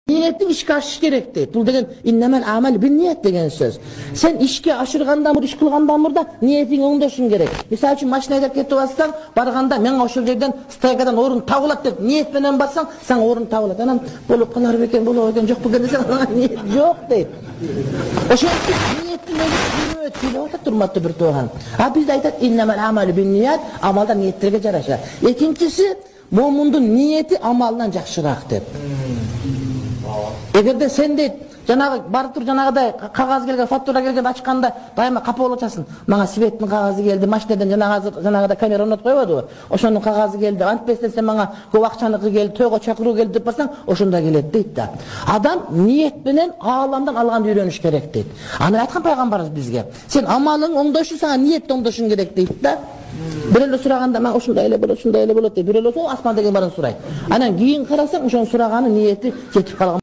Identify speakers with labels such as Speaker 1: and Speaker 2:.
Speaker 1: Niyetin işke aşış gerek deydi. Bu degen innemel amel bin niyet degen söz. Sen işke aşırgandan mı, iş kılgandan mı da niyetin oңдошun gerek. Misal üçün maşina edip ketip bassan, barganda men oşul жерден стойкадан орын табылат деп ниет менен барсаң, саң орын табылат. Анан болуп калар бекен, болуп экен, жок бекен десең, ниет жок дейт. Ошо ниеттин өзү сүйлөп атат турматтуу бир тууган. А бизде айтат иннемел амел бин ниет, амалда ниеттерге жараша. Экинчиси момундун ниети амалдан жакшыраак деп. Эгерде сен дейт, жанагы барып тур жанагыдай кагаз келген, фактура келген ачканда дайыма капа болуп атасың. Мага светтин кагазы келди, машинадан жанагыдай камера орнотуп койбодубу? Ошонун кагазы келди. Антпестен сен мага көп акчаныкы келди, тойго чакыруу келди деп барсаң, ошондо келет дейт да. Адам ниет менен ааламдан алганды үйрөнүш керек дейт. Аны айткан пайгамбарыбыз бизге. Сен амалың оңдошу, сага ниет оңдошуң керек дейт да. Бирөөлө сураганда мен ушундай эле болот, ушундай эле болот деп бирөөлө сол асман деген барын сурайт. Анан кийин карасаң ошонун сураганы ниети жетип калган.